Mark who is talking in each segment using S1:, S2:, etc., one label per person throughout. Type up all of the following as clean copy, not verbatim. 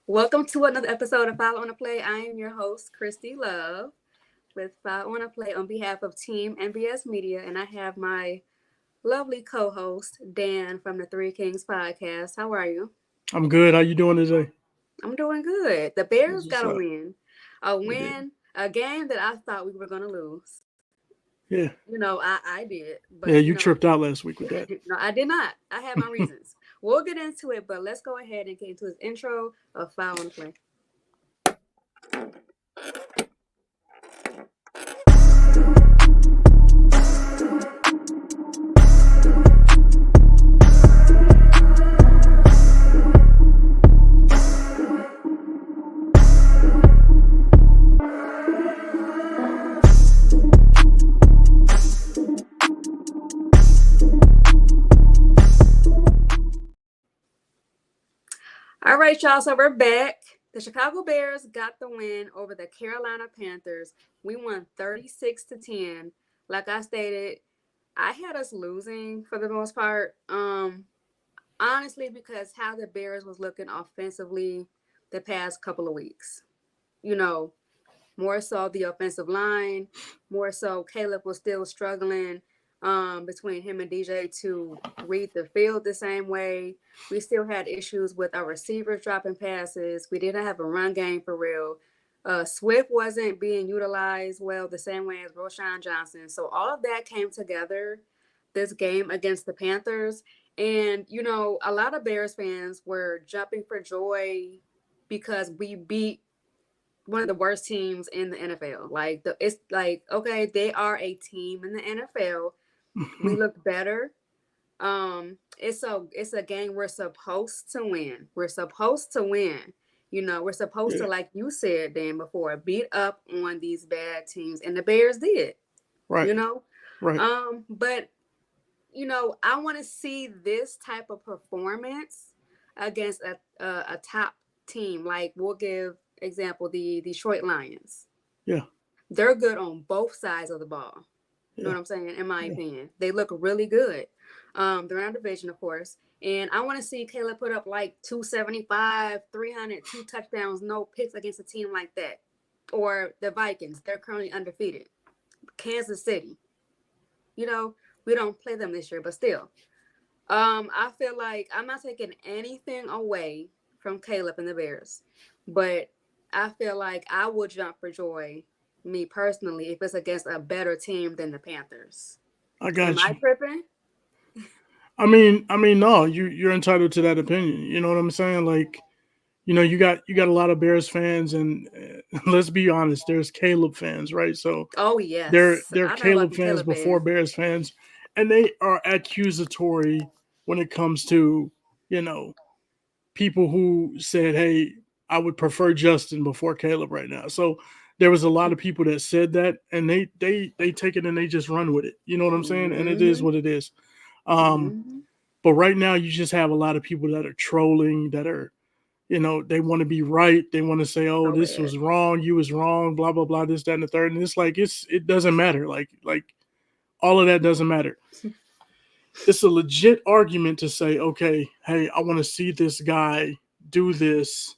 S1: Welcome to another episode of Follow on the Play. I am your host, Kristy Love, with Follow on the Play on behalf of Team NBS Media, and I have my lovely co-host, Dan from the Three Kings podcast. How are you?
S2: I'm good. How you doing today?
S1: I'm doing good. The Bears
S2: That's what's
S1: got a
S2: up.
S1: win. A
S2: They did.
S1: win, a game that I thought we were going to lose.
S2: Yeah.
S1: I did,
S2: Yeah,
S1: but
S2: you tripped out last week with that.
S1: no, I did not. I had my reasons. We'll get into it, but let's go ahead and get into his intro of Follow on the Play. All right, y'all. So we're back. The Chicago Bears got the win over the Carolina Panthers. We won 36-10. Like I stated, I had us losing for the most part. Honestly, because how the Bears was looking offensively the past couple of weeks. You know, more so the offensive line, more so Caleb was still struggling between him and DJ to read the field the same way. We still had issues with our receivers dropping passes. We didn't have a run game for real. Swift wasn't being utilized well the same way as Roshan Johnson. So all of that came together this game against the Panthers. And, a lot of Bears fans were jumping for joy because we beat one of the worst teams in the NFL. It's like, okay, they are a team in the NFL. We look better. It's a game we're supposed to win. We're supposed to win. We're supposed
S2: Yeah.
S1: to, like you said, Dan, before, beat up on these bad teams, and the Bears did.
S2: Right.
S1: You know,
S2: Right.
S1: but I want to see this type of performance against a top team. Like, we'll give example the Detroit Lions.
S2: Yeah.
S1: They're good on both sides of the ball. You know
S2: Yeah.
S1: what I'm saying? In my
S2: Yeah.
S1: opinion, they look really good. They're in our division, of course, and I want to see Caleb put up like 275, 300, two touchdowns, no picks against a team like that. Or the Vikings, they're currently undefeated. Kansas City, you know, we don't play them this year, but still, I feel like I'm not taking anything away from Caleb and the Bears, but I feel like I would jump for joy, me personally, if it's against a better team than the Panthers.
S2: I
S1: Am
S2: got
S1: I
S2: you.
S1: tripping?
S2: No, you're entitled to that opinion. You know what I'm saying? Like, you got a lot of Bears fans, and let's be honest, there's Caleb fans, right? So
S1: Oh
S2: they're
S1: yes,
S2: they're
S1: I know about
S2: Caleb
S1: the
S2: fans
S1: Caleb
S2: before
S1: fans.
S2: Bears fans, and they are accusatory when it comes to you know people who said, "Hey, I would prefer Justin before Caleb right now." So there was a lot of people that said that, and they take it and they just run with it. You know what I'm saying? And it is
S1: Mm-hmm.
S2: what it is. Um,
S1: Mm-hmm.
S2: but right now, you just have a lot of people that are trolling, that are they want to be right. They want to say, "Oh,
S1: So
S2: this
S1: bad.
S2: was wrong. You was wrong." Blah blah blah. This, that, and the third. And it's like it doesn't matter. Like all of that doesn't matter. It's a legit argument to say, okay, hey, I want to see this guy do this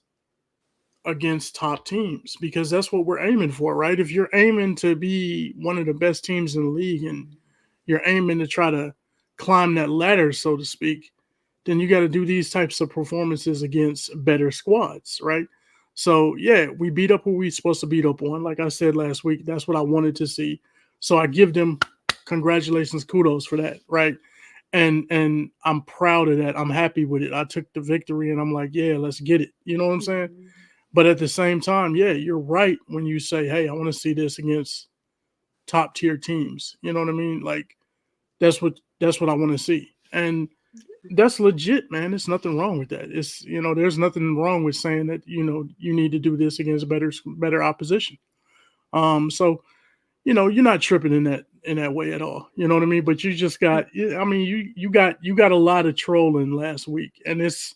S2: against top teams because that's what we're aiming for, right? If you're aiming to be one of the best teams in the league and you're aiming to try to climb that ladder, so to speak, then you got to do these types of performances against better squads, right? So yeah, we beat up who we supposed to beat up on. Like I said last week, that's what I wanted to see. So I give them congratulations, kudos for that, right? And I'm proud of that. I'm happy with it. I took the victory, and I'm like, yeah, let's get it. You know what I'm saying?
S1: Mhm.
S2: But at the same time, yeah, you're right when you say, hey, I want to see this against top tier teams. You know what I mean? Like that's what I want to see. And that's legit, man. There's nothing wrong with that. There's nothing wrong with saying that, you need to do this against better opposition. So, you're not tripping in that way at all. You know what I mean? But you just got I mean, you got a lot of trolling last week, and it's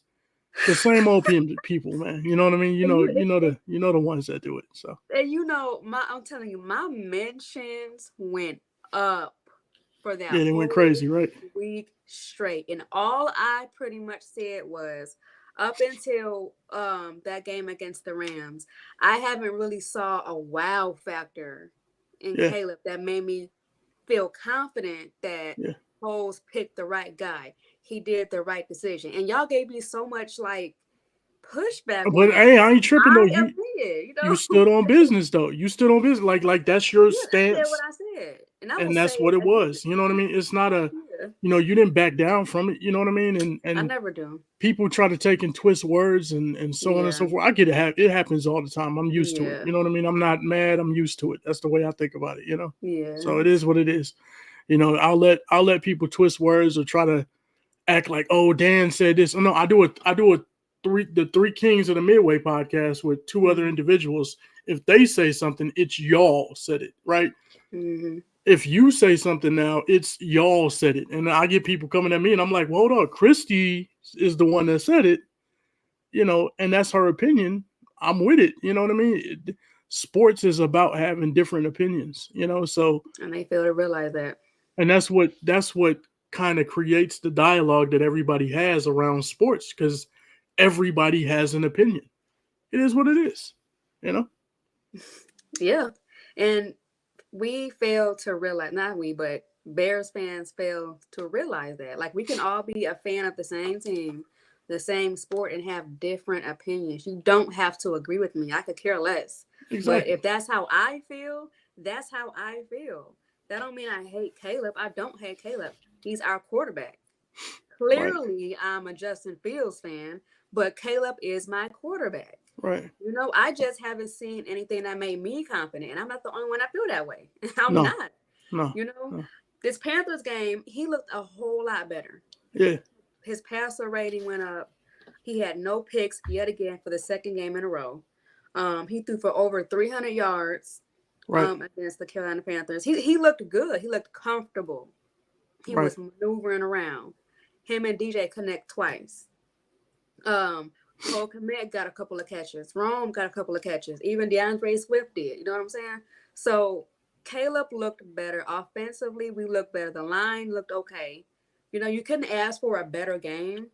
S2: the same old people, man. You know what I mean? You
S1: And
S2: know,
S1: you,
S2: you know the you know the ones that do it. So
S1: I'm telling you, my mentions went up for that
S2: yeah, they went
S1: whole
S2: crazy, right?
S1: week straight. And all I pretty much said was, up until that game against the Rams, I haven't really saw a wow factor in
S2: Yeah,
S1: Caleb that made me feel confident that
S2: yeah.
S1: Foles picked the right guy. He did the right decision. And y'all gave me so much like pushback on
S2: But
S1: it.
S2: hey, I ain't tripping though.
S1: My
S2: You
S1: opinion, you
S2: you
S1: know.
S2: stood on business though. You stood on business. Like that's your
S1: Yeah, I said what
S2: stance,
S1: I said. And I will
S2: and
S1: say
S2: that's what
S1: it
S2: it
S1: again.
S2: was. You know what I mean? It's not a,
S1: Yeah.
S2: you didn't back down from it. You know what I mean?
S1: I
S2: And
S1: never do.
S2: people try to take and twist words and so on and
S1: Yeah.
S2: so forth. I get it. It happens all the time. I'm used to it.
S1: Yeah.
S2: You know what I mean? I'm not mad. I'm used to it. That's the way I think about it.
S1: Yeah.
S2: So it is what it is. I'll let people twist words or try to act like, oh, Dan said this. No, I do a three Kings of the Midway podcast with two other
S1: Mm-hmm.
S2: individuals. If they say something, it's y'all said it, right?
S1: Mm-hmm.
S2: If you say something now, it's y'all said it. And I get people coming at me and I'm like, well, hold on, Kristy is the one that said it, and that's her opinion. I'm with it. You know what I mean? Sports is about having different opinions, so
S1: And they fail to realize that.
S2: and that's what kind of creates the dialogue that everybody has around sports because everybody has an opinion. It is what it is, you know.
S1: Yeah. And we fail to realize, not we, but Bears fans fail to realize that. Like, we can all be a fan of the same team, the same sport, and have different opinions. You don't have to agree with me. I could care less. But
S2: Exactly.
S1: if that's how I feel, that's how I feel. That don't mean I hate Caleb. I don't hate Caleb. He's our quarterback.
S2: Right.
S1: Clearly, I'm a Justin Fields fan, but Caleb is my quarterback.
S2: Right.
S1: I just haven't seen anything that made me confident, and I'm not the only one that feel that way. I'm
S2: No.
S1: not.
S2: No.
S1: You know,
S2: No.
S1: this Panthers game, he looked a whole lot better.
S2: Yeah.
S1: His passer rating went up. He had no picks yet again for the second game in a row. He threw for over 300 yards
S2: Right.
S1: against the Carolina Panthers. He looked good. He looked comfortable. He
S2: Right.
S1: was maneuvering around. Him and DJ connect twice. Cole Kmet got a couple of catches. Rome got a couple of catches. Even DeAndre Swift did. You know what I'm saying? So Caleb looked better offensively. We looked better. The line looked okay. You couldn't ask for a better game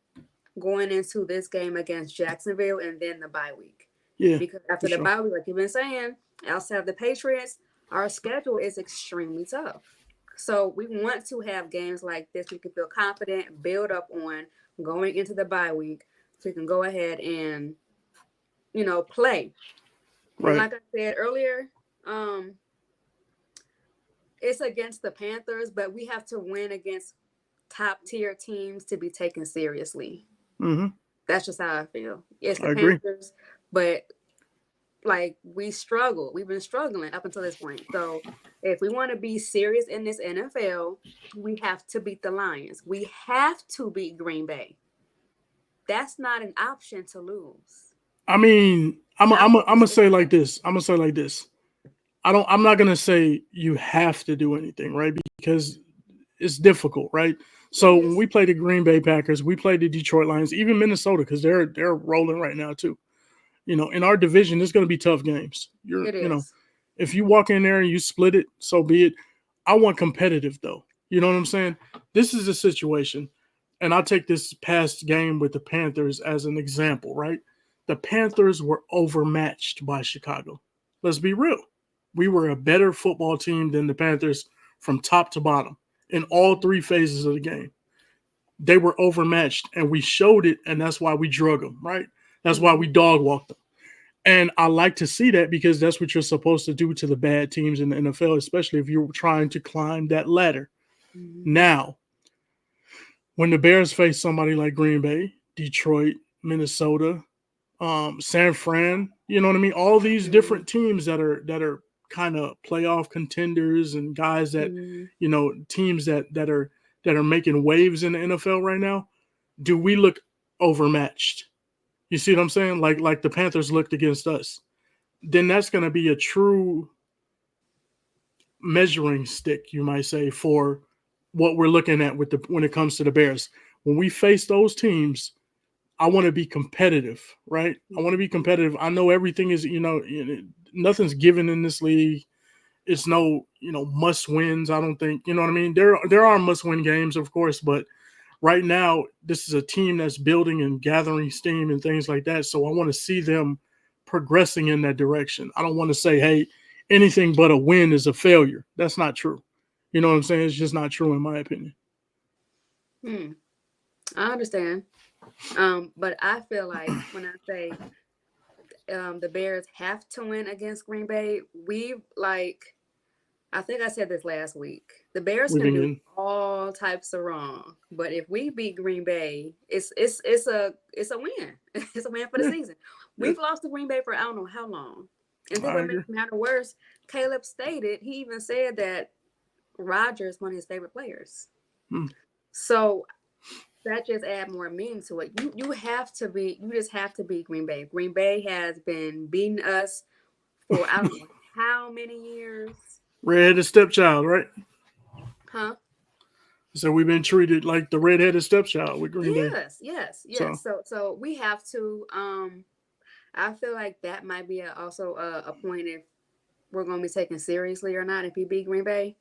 S1: going into this game against Jacksonville and then the bye week.
S2: Yeah.
S1: Because
S2: For
S1: after the
S2: sure.
S1: bye week, like you've been saying, outside of the Patriots, our schedule is extremely tough. So we want to have games like this we can feel confident, build up on going into the bye week so we can go ahead and, play. And
S2: Right.
S1: like I said earlier, it's against the Panthers, but we have to win against top tier teams to be taken seriously.
S2: Mm-hmm.
S1: That's just how I feel. It's the
S2: I agree.
S1: Panthers, but like we struggle. We've been struggling up until this point. So if we want to be serious in this NFL, we have to beat the Lions. We have to beat Green Bay. That's not an option to lose.
S2: I mean,
S1: Y'all gonna
S2: I'm
S1: be
S2: gonna say like this. I'm gonna say like this. I'm not gonna say you have to do anything, right? Because it's difficult, right?
S1: It
S2: So when
S1: is.
S2: we play the Green Bay Packers, we play the Detroit Lions, even Minnesota, because they're rolling right now too. In our division, it's gonna be tough games.
S1: It is.
S2: If you walk in there and you split it, so be it. I want competitive though. You know what I'm saying? This is a situation, and I'll take this past game with the Panthers as an example, right? The Panthers were overmatched by Chicago. Let's be real. We were a better football team than the Panthers from top to bottom in all three phases of the game. They were overmatched, and we showed it, and that's why we drug them, right? That's why we dog walked them. And I like to see that because that's what you're supposed to do to the bad teams in the NFL, especially if you're trying to climb that ladder.
S1: Mm-hmm.
S2: Now, when the Bears face somebody like Green Bay, Detroit, Minnesota, San Fran, you know what I mean? All these
S1: Mm-hmm.
S2: different teams that are kind of playoff contenders and guys that,
S1: Mm-hmm.
S2: teams that are making waves in the NFL right now. Do we look overmatched? You see what I'm saying? Like the Panthers looked against us. Then that's going to be a true measuring stick, you might say, for what we're looking at when it comes to the Bears. When we face those teams, I want to be competitive, right? I want to be competitive. I know everything is, nothing's given in this league. It's no, must wins. I don't think, you know what I mean? There are must win games, of course, but right now, this is a team that's building and gathering steam and things like that. So I want to see them progressing in that direction. I don't want to say, hey, anything but a win is a failure. That's not true. You know what I'm saying? It's just not true in my opinion.
S1: Hmm. I understand. But I feel like when I say the Bears have to win against Green Bay, we like I think I said this last week. The Bears can
S2: Living
S1: do
S2: in,
S1: all types of wrong, but if we beat Green Bay, it's a win. It's a win for the
S2: yeah,
S1: season.
S2: yeah,
S1: We've lost to Green Bay for I don't know how long. And then
S2: I
S1: what makes
S2: agree.
S1: it matter worse, Caleb stated he even said that Rodgers one of his favorite players.
S2: Hmm.
S1: So that just add more meaning to it. You just have to beat Green Bay. Green Bay has been beating us for I don't know how many years.
S2: Redheaded stepchild, right?
S1: Huh?
S2: So we've been treated like the redheaded stepchild with Green Bay.
S1: Yes, yes,
S2: So
S1: yes. So we have to. I feel like that might be also a point if we're going to be taken seriously or not if we beat Green Bay,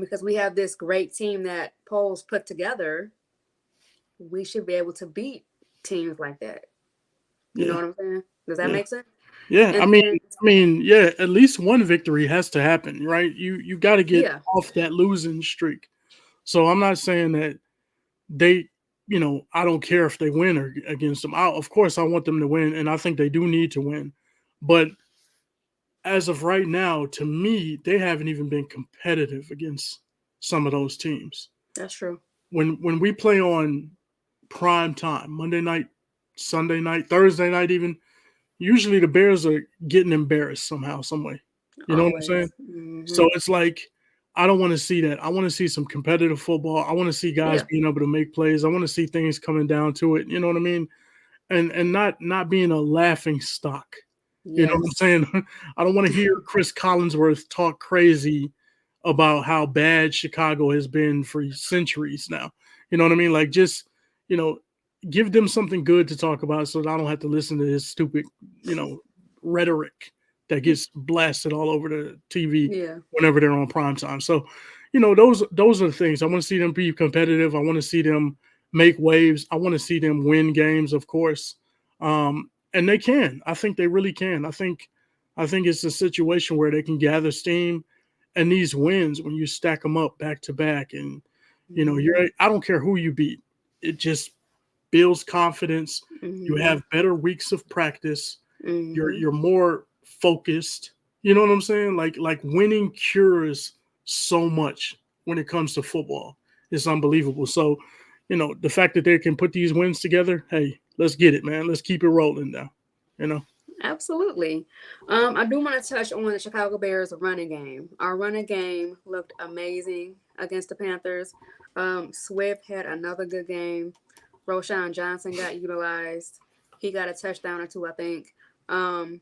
S1: because we have this great team that Poles put together. We should be able to beat teams like that. You know
S2: yeah,
S1: what I'm saying? Does that
S2: yeah.
S1: make sense?
S2: Yeah,
S1: And then
S2: yeah, at least one victory has to happen, right? You got to get
S1: yeah,
S2: off that losing streak. So I'm not saying that they, I don't care if they win or against them. Of course, I want them to win, and I think they do need to win. But as of right now, to me, they haven't even been competitive against some of those teams.
S1: that's true.
S2: When we play on prime time, Monday night, Sunday night, Thursday night, even usually the Bears are getting embarrassed somehow, some way. You know what I'm saying?
S1: Always. Hmm.
S2: So it's like I don't want to see that. I want to see some competitive football. I want to see guys
S1: Yeah.
S2: being able to make plays. I want to see things coming down to it. You know what I mean? And not being a laughing stock. You know what I'm
S1: Yes.
S2: saying? I don't want to hear Chris Collinsworth talk crazy about how bad Chicago has been for centuries now. You know what I mean? Like just, you know, give them something good to talk about so that I don't have to listen to his stupid, you know, rhetoric that gets blasted all over the TV
S1: Yeah.
S2: whenever they're on prime time. So, those are the things. I want to see them be competitive. I want to see them make waves. I want to see them win games, of course. And they can. I think they really can. I think it's a situation where they can gather steam, and these wins when you stack them up back to back, and
S1: Hmm.
S2: I don't care who you beat. It just builds confidence. You
S1: Hmm.
S2: have better weeks of practice. You're
S1: Hmm.
S2: you're more focused. You know what I'm saying? Like winning cures so much when it comes to football. It's unbelievable. So, the fact that they can put these wins together, hey, let's get it, man. Let's keep it rolling now. You know?
S1: Absolutely. I do want to touch on the Chicago Bears running game. Our running game looked amazing against the Panthers. Swift had another good game. Roshan Johnson got utilized. He got a touchdown or two, I think. Um,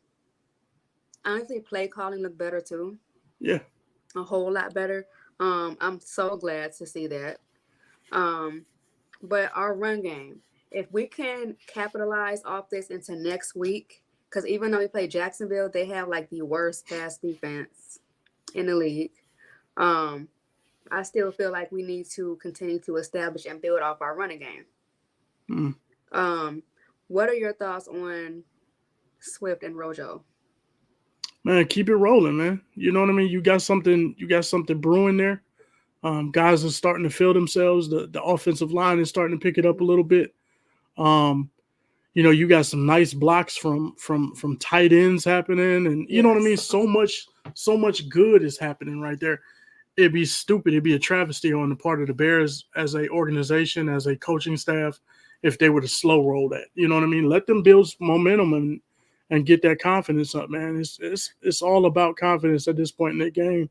S1: Honestly, play calling looked better too.
S2: Yeah.
S1: A whole lot better. I'm so glad to see that. Um, but our run game, if we can capitalize off this into next week, because even though we play Jacksonville, they have like the worst pass defense in the league. Um, I still feel like we need to continue to establish and build off our running game.
S2: Mm.
S1: Um, what are your thoughts on Swift and Rojo?
S2: Man, keep it rolling, man. You know what I mean? You got something brewing there. Guys are starting to feel themselves. The offensive line is starting to pick it up a little bit. Um, you got some nice blocks from tight ends happening, and you know what I mean.
S1: Yes.
S2: So much good is happening right there. It'd be stupid. It'd be a travesty on the part of the Bears as a organization, as a coaching staff, if they were to slow roll that. You know what I mean? Let them build momentum and get that confidence up, man. It's all about confidence at this point in the game.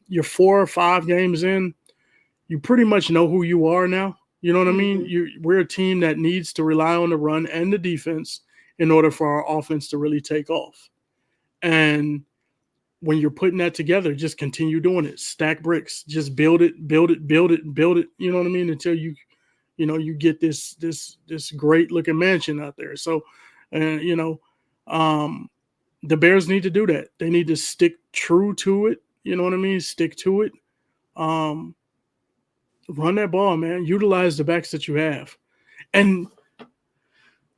S2: You're 4 or 5 games in, you pretty much know who you are now. You know what I mean?
S1: Hmm.
S2: We're a team that needs to rely on the run and the defense in order for our offense to really take off. And when you're putting that together, just continue doing it. Stack bricks. Just build it, build it, build it, build it. You know what I mean? Until you get this great looking mansion out there. So, and um, the Bears need to do that. They need to stick true to it. You know what I mean? Stick to it. Um, Run that ball, man. Utilize the backs that you have. And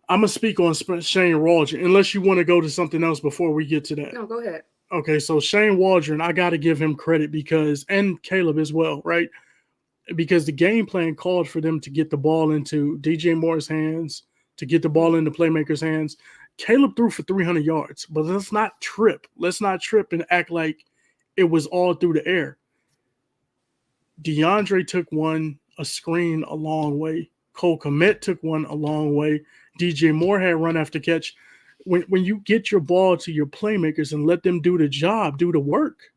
S2: I'm going to speak on Shane Waldron, unless you want to go to something else before we get to that.
S1: No, go ahead.
S2: Okay, so Shane Waldron, I got to give him credit because, and Caleb as well, right? Because the game plan called for them to get the ball into DJ Moore's hands, to get the ball into playmakers' hands. Caleb threw for 300 yards, but let's not trip. Let's not trip and act like it was all through the air. DeAndre took a screen a long way. Cole Kmet took one a long way. DJ Moore had run after catch. When you get your ball to your playmakers and let them do the job, do the work,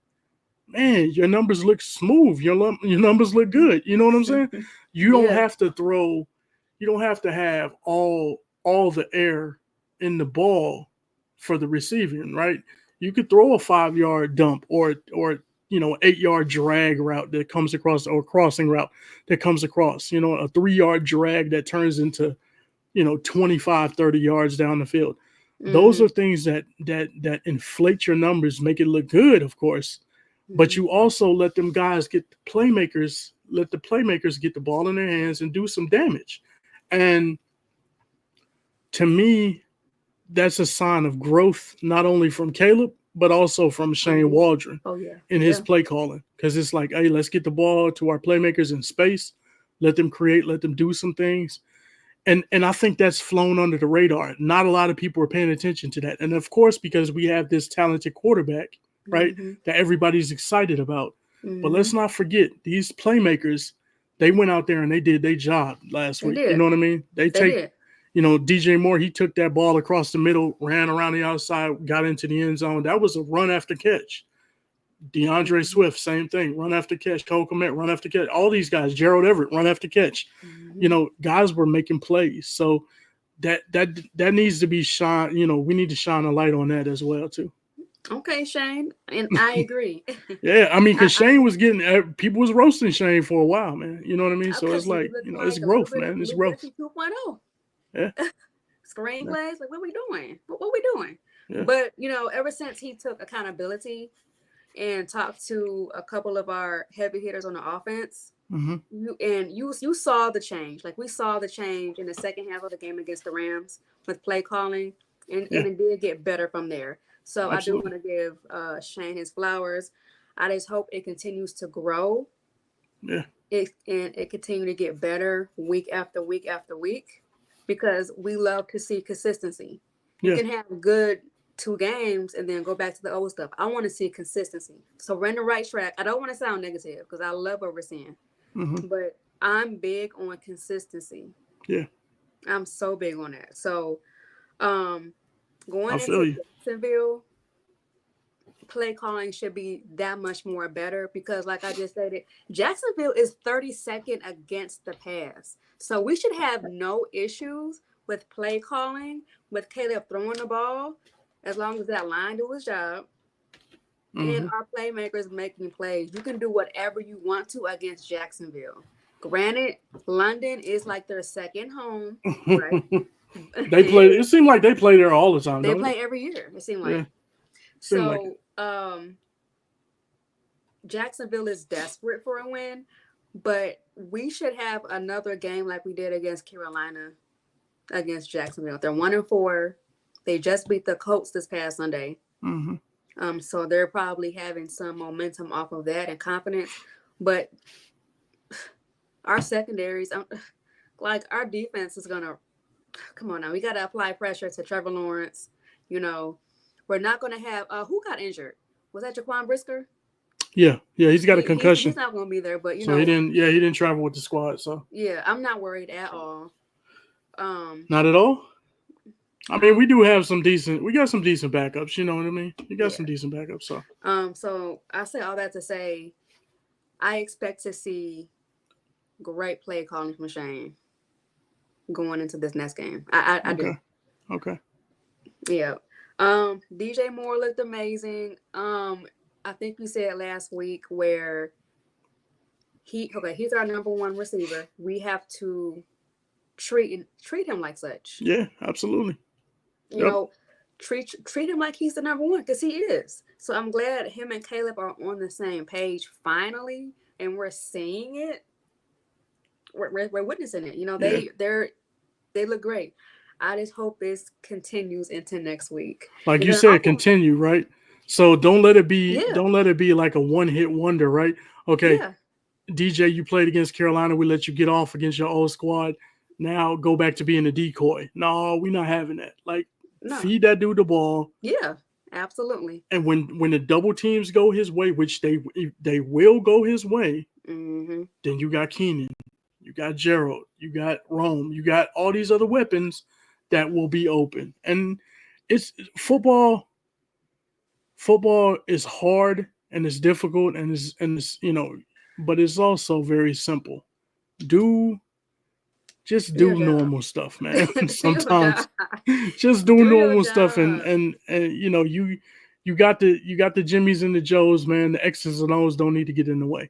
S2: man, your numbers look smooth. Your numbers look good. You know what I'm saying? You don't have to throw. You don't have to have all the air in the ball for the receiving, right? You could throw a 5-yard dump or 8-yard drag route that comes across, or crossing route that comes across, a 3-yard drag that turns into, 25, 30 yards down the field. Those are things that inflate your numbers, make it look good, of course. But you also let them guys let the playmakers get the ball in their hands and do some damage. And to me, that's a sign of growth, not only from Caleb, but also from Shane Waldron in his play calling. Because it's like, hey, let's get the ball to our playmakers in space. Let them create, let them do some things. And I think that's flown under the radar. Not a lot of people are paying attention to that. And of course, because we have this talented quarterback, right, that everybody's excited about. But let's not forget, these playmakers, they went out there and they did their job last week. You know what I mean? They did. DJ Moore, he took that ball across the middle, ran around the outside, got into the end zone. That was a run after catch. DeAndre Swift, same thing, run after catch. Cole Kmet, run after catch. All these guys, Gerald Everett, run after catch. Guys were making plays. So that needs to be shine. We need to shine a light on that as well too.
S1: Okay, Shane, and I agree.
S2: Yeah, I mean, because Shane was getting people was roasting Shane for a while, man. You know what I mean? So it's like, it's growth, man. It's growth.
S1: 2.0.
S2: Yeah.
S1: Screenplays, like what we doing? What we doing?
S2: Yeah.
S1: But ever since he took accountability and talked to a couple of our heavy hitters on the offense, you saw the change. Like we saw the change in the second half of the game against the Rams with play calling, and it did get better from there. So absolutely. I do want to give Shane his flowers. I just hope it continues to grow.
S2: Yeah.
S1: It continue to get better week after week after week, because we love to see consistency. You can have good 2 games and then go back to the old stuff. I want to see consistency. So run the right track. I don't want to sound negative because I love what we're seeing. But I'm big on consistency.
S2: Yeah.
S1: I'm so big on that. So going
S2: into
S1: Jacksonville, play calling should be that much more better because, like I just stated, Jacksonville is 32nd against the pass. So we should have no issues with play calling, with Caleb throwing the ball, as long as that line do his job. And our playmakers making plays. You can do whatever you want to against Jacksonville. Granted, London is like their second home, right?
S2: They play. It seemed like they play there all the time.
S1: They play every year. It seemed like. Yeah. Jacksonville is desperate for a win, but we should have another game like we did against Carolina, against Jacksonville. They're 1-4. They just beat the Colts this past Sunday. So they're probably having some momentum off of that and confidence. But our secondaries, like our defense is gonna come on now. We gotta apply pressure to Trevor Lawrence. We're not gonna have who got injured? Was that Jaquan Brisker?
S2: Yeah, he's got a concussion.
S1: He's not gonna be there, but
S2: he didn't travel with the squad. So
S1: yeah, I'm not worried at all.
S2: Not at all. I mean, we got some decent backups. You know what I mean? You got some decent backups. So
S1: so I say all that to say, I expect to see great play calling from Shane going into this next game. I do.
S2: Okay.
S1: Yeah. DJ Moore looked amazing. I think you said last week where he's our number 1 receiver. We have to treat him like such.
S2: Yeah, absolutely.
S1: Treat him like he's the number 1 because he is. So I'm glad him and Caleb are on the same page finally, and we're seeing it. we're witnessing it. You know,
S2: Yeah.
S1: they look great. I just hope this continues into next week
S2: Like you
S1: because I
S2: said,
S1: want,
S2: continue, right? So
S1: yeah,
S2: don't let it be like a one hit wonder, right? Okay,
S1: yeah,
S2: DJ, you played against Carolina. We let you get off against your old squad. Now go back to being a decoy. No, we're not having that. Like,
S1: no,
S2: feed that dude the ball.
S1: yeah, absolutely.
S2: And when the double teams go his way, which they will go his way,
S1: Hmm.
S2: then you got Keenan, you got Gerald, you got Rome, you got all these other weapons that will be open. And it's football. Football is hard and it's difficult and it's but it's also very simple. Do just
S1: Do your
S2: do
S1: job.
S2: normal stuff, man.
S1: Do your job.
S2: Sometimes just do
S1: Do your
S2: normal stuff
S1: job.
S2: and you got the Jimmys and the Joes, man. The X's and O's don't need to get in the way.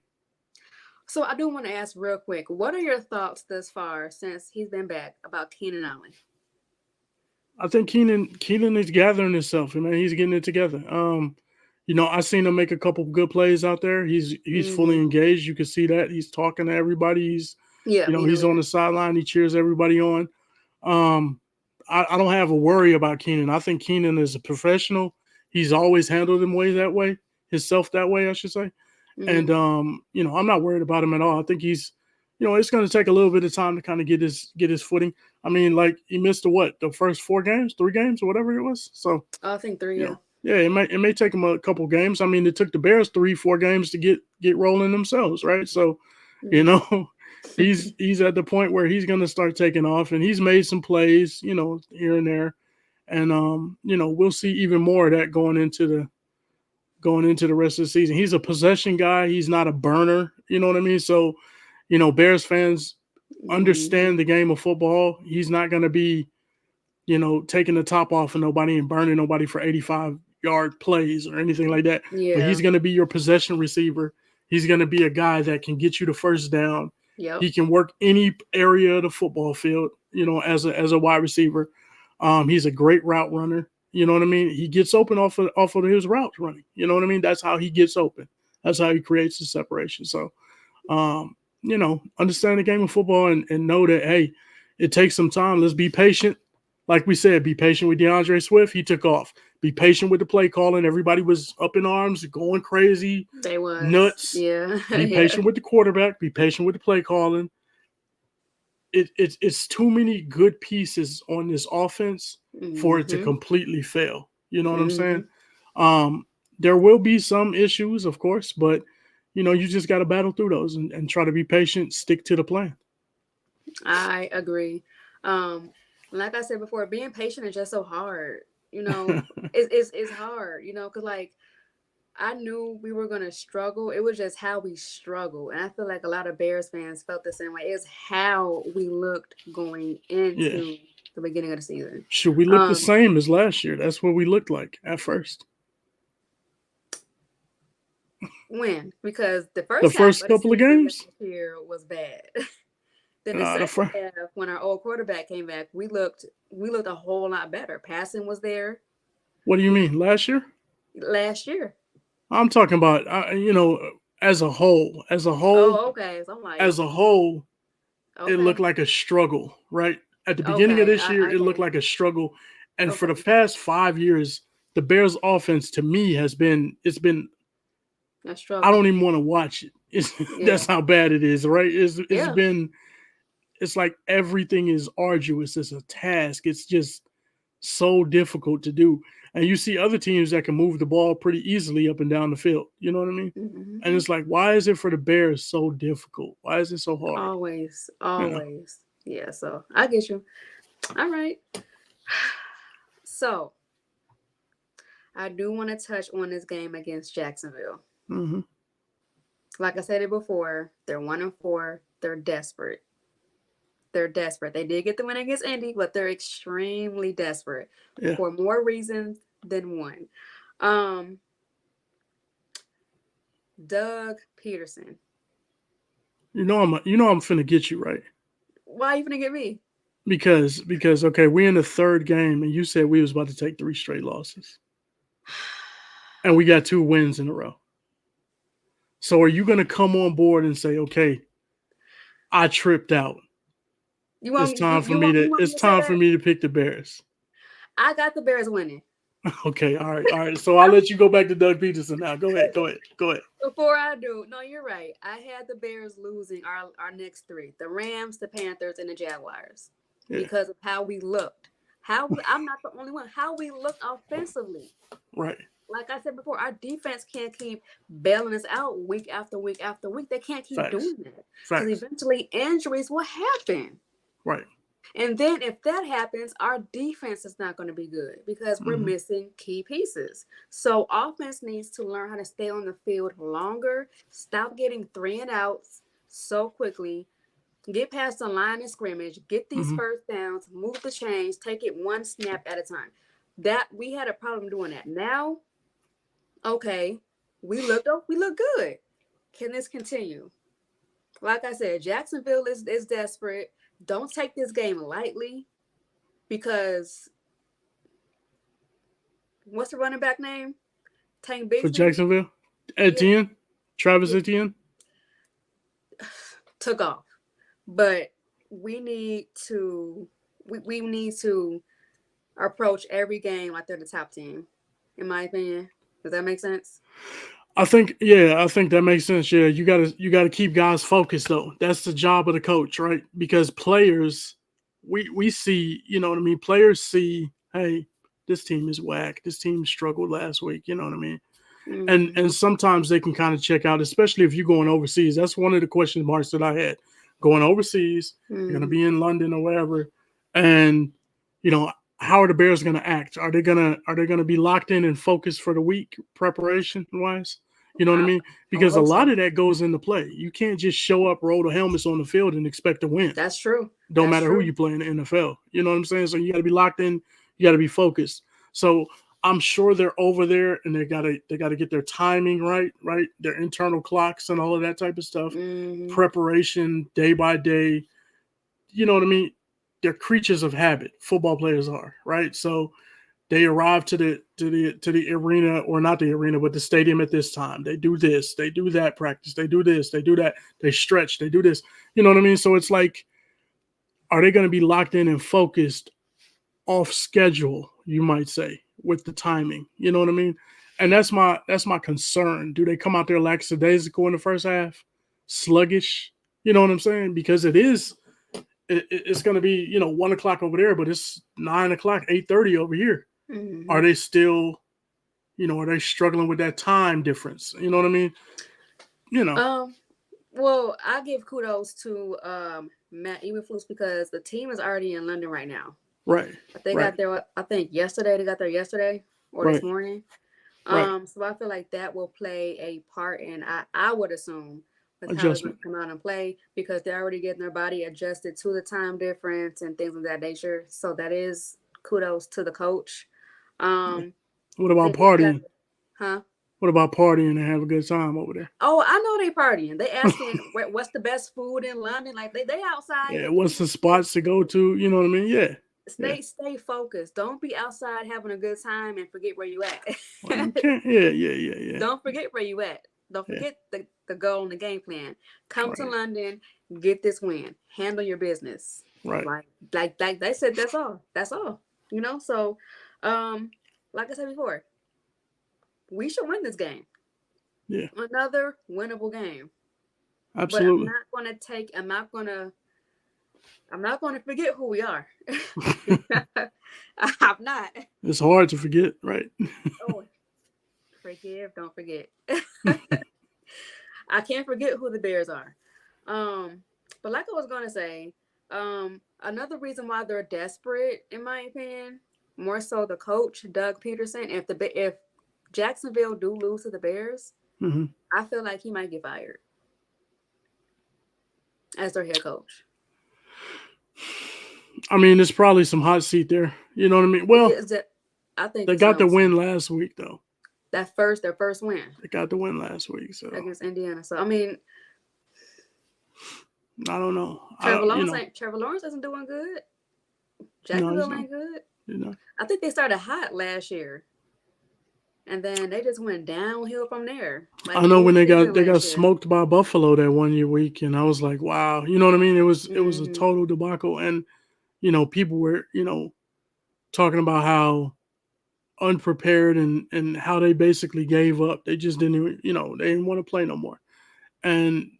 S1: So I do want to ask real quick, what are your thoughts thus far since he's been back about Keenan Allen?
S2: I think Keenan is gathering himself, man. He's getting it together. I seen him make a couple good plays out there. He's fully
S1: Hmm.
S2: engaged. You can see that he's talking to everybody.
S1: Yeah,
S2: He's on
S1: yeah.
S2: the sideline. He cheers everybody on. Um, I don't have a worry about Keenan. I think Keenan is a professional. He's always handled himself that way, I should say. And
S1: Hmm.
S2: I'm not worried about him at all. I think it's going to take a little bit of time to kind of get his footing. I mean, like he missed the first 4 games, 3 games, or whatever it was. So
S1: I think three, yeah.
S2: yeah, it may take him a couple games. I mean, it took the Bears 3-4 games to get rolling themselves, right? So you
S1: Hmm.
S2: know, he's at the point where he's going to start taking off, and he's made some plays, here and there, and we'll see even more of that going into the rest of the season. He's a possession guy. He's not a burner. You know what I mean? So, Bears fans
S1: Hmm.
S2: understand the game of football. He's not going to be, taking the top off of nobody and burning nobody for 85-yard plays or anything like that. But
S1: Yeah.
S2: he's going to be your possession receiver. He's going to be a guy that can get you the first down.
S1: Yep.
S2: He can work any area of the football field, as a wide receiver. He's a great route runner. You know what I mean? He gets open off of his route running. You know what I mean? That's how he gets open. That's how he creates the separation. So, understand the game of football and know that, hey, it takes some time. Let's be patient. Like we said, be patient with DeAndre Swift. He took off. Be patient with the play calling. Everybody was up in arms, going crazy,
S1: They was.
S2: nuts.
S1: Yeah.
S2: Be
S1: Yeah.
S2: patient with the quarterback. Be patient with the play calling. It's too many good pieces on this offense for it to
S1: Hmm.
S2: completely fail. You know what I'm saying?
S1: Hmm.
S2: Um, there will be some issues, of course, but you just got to battle through those and try to be patient, stick to the plan.
S1: I agree. Um, like I said before, being patient is just so hard. You know, it's hard. You know, because like I knew we were gonna struggle. It was just how we struggled, and I feel like a lot of Bears fans felt the same way. It's how we looked going
S2: Yeah.
S1: into the beginning of the season.
S2: Should we look the
S1: Um,
S2: same as last year? That's what we looked like at first.
S1: when because the
S2: The
S1: first half
S2: first
S1: of the
S2: couple of
S1: season
S2: games?
S1: last year was bad. Then the
S2: The
S1: second
S2: first,
S1: half, when our old quarterback came back, we looked a whole lot better. Passing was there.
S2: what do you
S1: We
S2: mean? Last year?
S1: last year.
S2: I'm talking about, as a whole.
S1: Oh, okay. So I'm like,
S2: As a whole, it looked
S1: okay,
S2: like a struggle, right? At the beginning of
S1: okay,
S2: this year,
S1: I
S2: it looked
S1: can,
S2: like a struggle. And for the
S1: okay.
S2: past 5 years, the Bears offense to me it's been
S1: I
S2: I
S1: struggle.
S2: don't even want to watch it. That's
S1: Yeah,
S2: how bad it is, right?
S1: yeah.
S2: It's like everything is arduous. It's a task. It's just so difficult to do. And you see other teams that can move the ball pretty easily up and down the field. You know what I mean? And
S1: Hmm.
S2: it's like, why is it for the Bears so difficult? Why is it so hard?
S1: Always,
S2: You know?
S1: always. Yeah. So I get you. All right. So I do want to touch on this game against Jacksonville.
S2: Hmm.
S1: Like I said it before, they're 1-4. They're desperate. They're desperate. They did get the win against Indy, but they're extremely desperate
S2: Yeah.
S1: for more reasons than one. Um, Doug Peterson.
S2: I'm finna get you right.
S1: Why are you gonna get me?
S2: Because okay, we're in the third game and you said we was about to take 3 straight losses. And we got 2 wins in a row. So are you gonna come on board and say, okay, I tripped out.
S1: You want
S2: It's time for
S1: you
S2: me
S1: want
S2: to.
S1: you want me
S2: It's
S1: to say
S2: time for
S1: that?
S2: me to pick the Bears.
S1: I got the Bears winning.
S2: Okay, all right. So I'll let you go back to Doug Peterson now. Go ahead.
S1: Before I do, no, you're right. I had the Bears losing our next three: the Rams, the Panthers, and the Jaguars,
S2: Yeah,
S1: because of how we looked. I'm not the only one. How we looked offensively.
S2: right.
S1: Like I said before, our defense can't keep bailing us out week after week after week. They can't keep
S2: Facts.
S1: doing that because
S2: Facts.
S1: eventually injuries will happen.
S2: Right.
S1: And then if that happens, our defense is not going to be good because we're
S2: Mm-hmm.
S1: missing key pieces. So offense needs to learn how to stay on the field longer, stop getting 3-and-outs so quickly, get past the line of scrimmage, get these
S2: Mm-hmm.
S1: first downs, move the chains, take it one snap at a time. That we had a problem doing that. Now, okay, we look good. Can this continue? Like I said, Jacksonville is desperate. Don't take this game lightly because what's the running back name? Tank
S2: For
S1: Bigsby?
S2: Jacksonville,
S1: Yeah,
S2: Etienne, Travis
S1: yeah,
S2: Etienne.
S1: took off. But we need to we need to approach every game like they're the top team, in my opinion. Does that make sense?
S2: I think that makes sense. Yeah, you gotta keep guys focused though. That's the job of the coach, right? Because players, we see, you know what I mean. Players see, hey, this team is whack. This team struggled last week. You know what I mean. And
S1: Mm-hmm.
S2: sometimes they can kind of check out, especially if you're going overseas. That's one of the question marks that I had going overseas. You're gonna
S1: Mm-hmm.
S2: be in London or wherever, and you know how are the Bears gonna act? Are they gonna be locked in and focused for the week preparation wise? You know what I
S1: I,
S2: mean?
S1: I would
S2: Because a
S1: hope
S2: lot
S1: so.
S2: of that goes into play. You can't just show up, roll the helmets on the field, and expect to win.
S1: That's true.
S2: Don't
S1: That's
S2: matter who
S1: true.
S2: you play in the NFL. You know what I'm saying? So you got to be locked in. You got to be focused. So I'm sure they're over there and they gotta get their timing right, right? Their internal clocks and all of that type of stuff.
S1: Mm-hmm.
S2: Preparation day by day. You know what I mean? They're creatures of habit. Football players are, right? So they arrive to the arena, or not the arena, but the stadium at this time. They do this, they do that practice, they do this, they do that, they stretch, they do this. You know what I mean? So it's like, are they going to be locked in and focused off schedule, you might say, with the timing? You know what I mean? And that's my concern. Do they come out there lackadaisical in the first half, sluggish? You know what I'm saying? Because it's going to be 1 o'clock over there, but it's 9 o'clock, 8:30 over here.
S1: Mm-hmm.
S2: Are they still, are they struggling with that time difference? You know what I mean? You know,
S1: Um. Well, I give kudos to Matt Eberflus because the team is already in London right now.
S2: right,
S1: They
S2: right,
S1: got there. I think yesterday. They got there yesterday or this
S2: right,
S1: morning.
S2: right.
S1: So I feel like that will play a part in. I would assume with how they're going
S2: Adjustment.
S1: to come out and play because they're already getting their body adjusted to the time difference and things of that nature. So that is kudos to the coach.
S2: Yeah.
S1: Um,
S2: What
S1: they
S2: about
S1: did got,
S2: partying?
S1: huh?
S2: What about partying and have a good time over there?
S1: Oh, I know they partying. They asking what's the best food in London. Like they outside.
S2: Yeah,
S1: They
S2: what's
S1: can't
S2: the
S1: get
S2: spots to go to? You know what I mean? Yeah, yeah.
S1: stay focused. Don't be outside having a good time and forget where you
S2: Well, you
S1: at.
S2: can't. Yeah, yeah, yeah, yeah,
S1: Don't forget where you at. Don't
S2: yeah.
S1: forget the goal and the game plan. Come to
S2: Right,
S1: London, get this win, handle your business.
S2: right.
S1: Like they said, that's all. That's all. So um, like I said before, we should win this game.
S2: Yeah,
S1: Another winnable game. But
S2: absolutely.
S1: I'm not gonna forget who we are. I'm not.
S2: It's hard to forget, right?
S1: Oh, forgive, don't forget. I can't forget who the Bears are. Um, but like I was gonna say, another reason why they're desperate, in my opinion, more so the coach Doug Peterson. If Jacksonville do lose to the Bears,
S2: hmm
S1: I feel like he might get fired as their head coach.
S2: I mean, there's probably some hot seat there. You know what I mean? Well,
S1: Is it? I think
S2: they
S1: it's
S2: got the
S1: him too.
S2: win last week, though.
S1: Their first win
S2: They got the win last week, so
S1: against Indiana. So I mean,
S2: I don't know. I don't,
S1: Trevor Lawrence isn't doing good.
S2: no, he's
S1: Jacksonville
S2: not.
S1: ain't good.
S2: You know,
S1: I think they started hot last year. And then they just went downhill from there.
S2: I
S1: Like
S2: know when
S1: New
S2: they got
S1: England
S2: they got
S1: last year.
S2: smoked by Buffalo that one year week, and I was like, wow, you know what I mean? It was a
S1: Hmm.
S2: total debacle, and people were talking about how unprepared and how they basically gave up. They just didn't even, they didn't want to play no more, and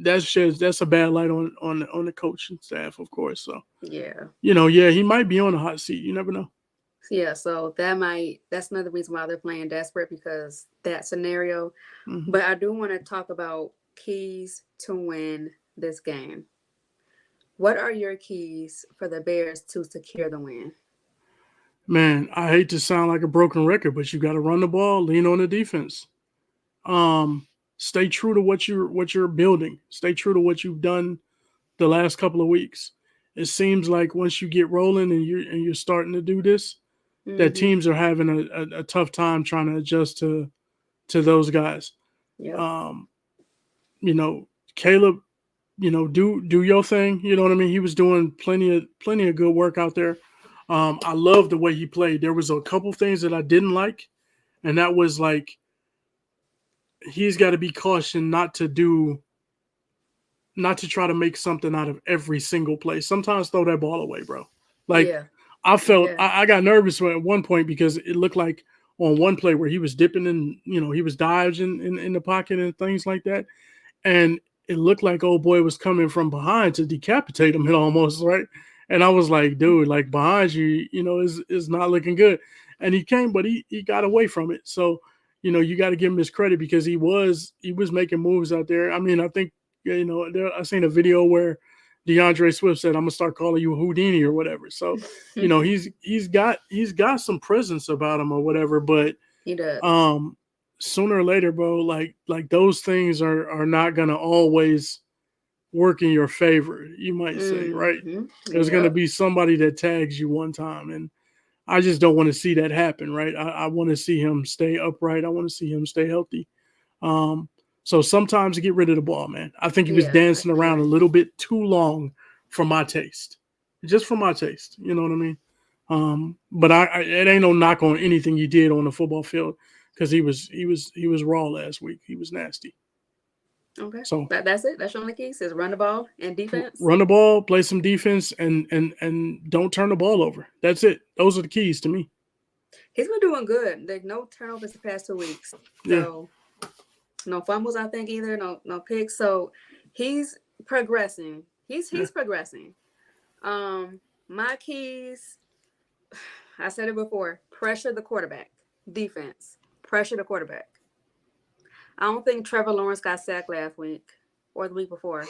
S2: that's a bad light on the coaching staff, of course. So
S1: Yeah.
S2: yeah, he might be on the hot seat. You never know.
S1: Yeah. So that's another reason why they're playing desperate because that scenario.
S2: Hmm.
S1: But I do want to talk about keys to win this game. What are your keys for the Bears to secure the win?
S2: Man, I hate to sound like a broken record, but you got to run the ball, lean on the defense. Um, Stay true to what you're building. Stay true to what you've done the last couple of weeks. It seems like once you get rolling and you're starting to do this, that
S1: Mm-hmm.
S2: teams are having a tough time trying to adjust to those guys.
S1: Yep.
S2: Um, you know, Caleb, do your thing. You know what I mean? He was doing plenty of good work out there. I love the way he played. There was a couple things that I didn't like, and that was like he's got to be cautioned not to try to make something out of every single play. Sometimes throw that ball away, bro. Like
S1: Yeah.
S2: I
S1: Yeah.
S2: I got nervous at one point because it looked like on one play where he was dipping and he was dodging in the pocket and things like that, and it looked like old boy was coming from behind to decapitate him, almost right. And I was like, dude, like behind you, is not looking good. And he came, but he got away from it. So you got to give him his credit because he was making moves out there. I mean, I think I seen a video where DeAndre Swift said, "I'm gonna start calling you Houdini or whatever." So he's got some presence about him or whatever, but
S1: He does.
S2: um sooner or later, bro, like those things are not gonna always work in your favor, you might say, right?
S1: Mm-hmm.
S2: There's gonna
S1: Yep.
S2: be somebody that tags you one time, and I just don't want to see that happen, right? I want to see him stay upright. I want to see him stay healthy. Um, so sometimes get rid of the ball, man. I think he was
S1: Yeah, I
S2: dancing around a
S1: agree.
S2: little bit too long for my taste, just for my taste. You know what I mean? But it ain't no knock on anything he did on the football field because he was raw last week. He was nasty.
S1: Okay.
S2: So
S1: That's it. That's your only keys is run the ball and defense.
S2: run the ball, play some defense, and don't turn the ball over. That's it. Those are the keys to me.
S1: He's been doing good. Like no turnovers the past 2 weeks.
S2: Yeah.
S1: So no fumbles, I think either. No picks. So he's progressing. He's
S2: Yeah.
S1: he's progressing. My keys, I said it before, pressure the quarterback. Defense. Pressure the quarterback. I don't think Trevor Lawrence got sacked last week or the week before.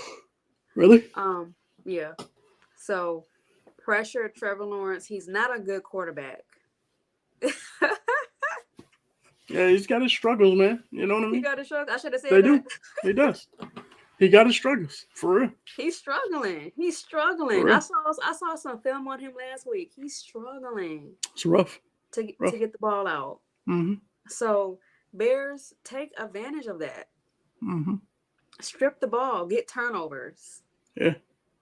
S2: Really?
S1: Um, yeah. So pressure Trevor Lawrence. He's not a good quarterback.
S2: Yeah, he's got his struggles, man. You know what I
S1: He
S2: mean?
S1: got a stroke. I should have
S2: They
S1: said that.
S2: do. He does. He got his struggles for real.
S1: He's struggling. He's
S2: For
S1: struggling. I
S2: real.
S1: saw I saw some film on him last week. He's struggling
S2: It's rough.
S1: to
S2: Rough.
S1: get the ball out.
S2: Mm-hmm.
S1: So Bears take advantage of that.
S2: Mm-hmm.
S1: Strip the ball, get turnovers.
S2: Yeah.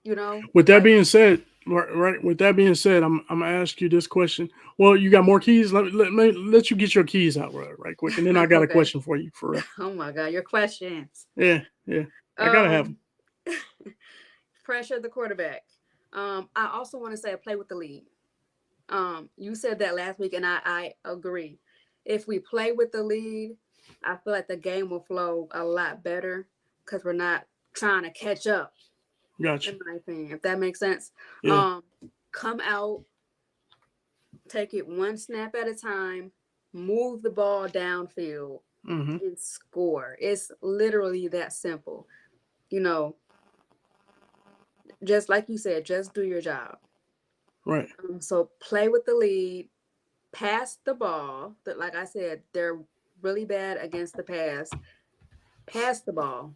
S1: You know,
S2: With that
S1: like
S2: being said, right. With that being said, I'm gonna ask you this question. Well, you got more keys. Let you get your keys out right quick, and then I got a
S1: okay.
S2: question for you for real.
S1: Oh my God, your questions.
S2: Yeah. Yeah. I gotta have them.
S1: Um, pressure the quarterback. I also want to say play with the lead. You said that last week, and I agree. If we play with the lead, I feel like the game will flow a lot better because we're not trying to catch up,
S2: Gotcha.
S1: in my opinion, if that makes sense.
S2: Yeah.
S1: Come out, take it one snap at a time, move the ball downfield,
S2: Mm-hmm.
S1: and score. It's literally that simple. You know, just like you said, just do your job.
S2: Right.
S1: So play with the lead, pass the ball. That, like I said, they're really bad against the pass. Pass the ball.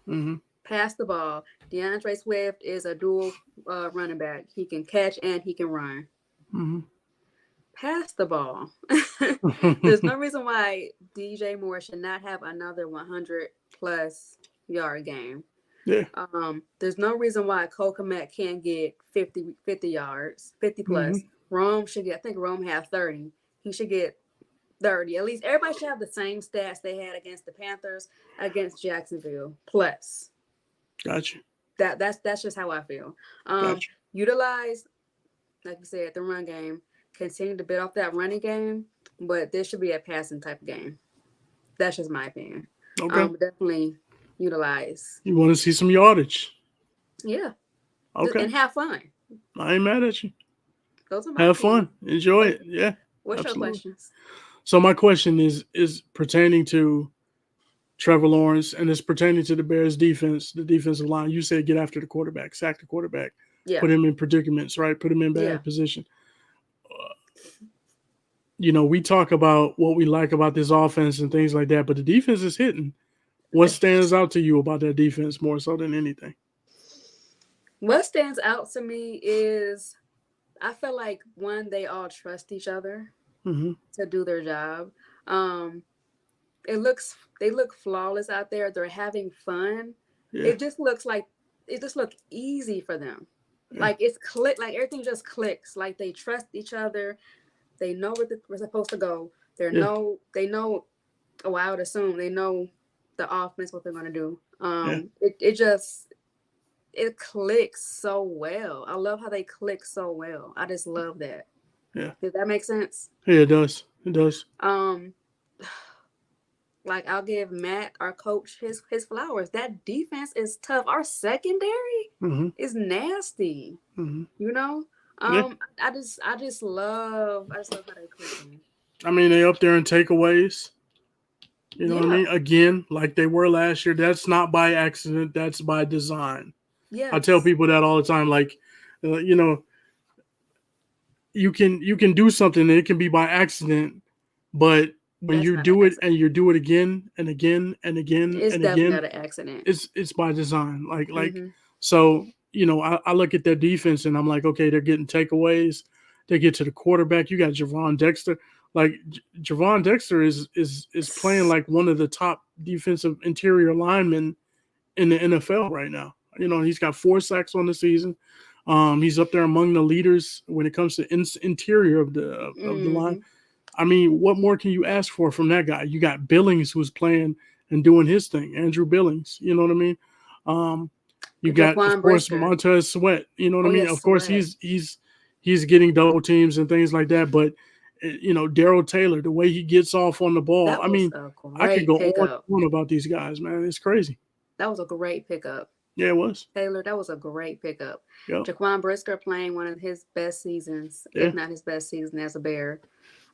S2: Mm-hmm.
S1: Pass the ball. DeAndre Swift is a dual running back. He can catch and he can run.
S2: Mm-hmm.
S1: Pass the ball. There's no reason why DJ Moore should not have another 100 plus yard game.
S2: Yeah.
S1: There's no reason why Cole Kmet can't get 50 yards, 50
S2: Mm-hmm.
S1: plus. Rome should get, I think Rome had 30. He should get 30. At least everybody should have the same stats they had against the Panthers, against Jacksonville. Plus,
S2: Gotcha.
S1: that's just how I feel.
S2: Gotcha.
S1: Utilize, like you said, the run game. Continue to build off that running game, but this should be a passing type of game. That's just my opinion.
S2: Okay.
S1: Definitely utilize.
S2: You want to see some yardage?
S1: Yeah.
S2: Okay.
S1: And have fun.
S2: I ain't mad at you.
S1: Those are my
S2: Have
S1: opinions.
S2: fun. Enjoy it. Yeah.
S1: What's
S2: absolutely.
S1: your questions?
S2: So my question is pertaining to Trevor Lawrence, and it's pertaining to the Bears defense, the defensive line. You said get after the quarterback, sack the quarterback,
S1: Yeah.
S2: put him in predicaments, right? Put him in bad position. We talk about what we like about this offense and things like that, but the defense is hitting. What stands out to you about that defense more so than anything?
S1: What stands out to me is I feel like, one, they all trust each other to do their job. They look flawless out there. They're having fun. Yeah. It just looks easy for them. Yeah. Like it's like everything just clicks. Like they trust each other. They know where we're supposed to go. They know. Oh, I would assume they know the offense, what they're gonna do. It clicks so well. I love how they click so well. I just love that. Yeah. Does that make sense?
S2: Yeah, it does. It does.
S1: Like I'll give Matt, our coach, his flowers. That defense is tough. Our secondary is nasty. I just love how they click.
S2: I mean, they up there in takeaways. You know what I mean? Again, like they were last year. That's not by accident. That's by design. Yeah. I tell people that all the time. Like, you can do something and it can be by accident, but when you do it and you do it again and again and again
S1: it's
S2: and
S1: definitely
S2: again,
S1: not an accident.
S2: It's by design. So I look at that defense and I'm like, okay, they're getting takeaways. They get to the quarterback. You got Javon Dexter. Like Javon Dexter is playing like one of the top defensive interior linemen in the NFL right now. He's got 4 sacks on the season. He's up there among the leaders when it comes to interior of the line. I mean, what more can you ask for from that guy? You got Billings who's playing and doing his thing. Andrew Billings, you know what I mean? You got, of course, Montez Sweat. You know what I mean? Of course, he's getting double teams and things like that. But Darryl Taylor, the way he gets off on the ball. I mean, I could go on about these guys, man. It's crazy.
S1: That was a great pickup.
S2: Yeah, it was.
S1: Taylor, that was a great pickup. Yep. Jaquan Brisker playing one of his best seasons, if not his best season as a Bear.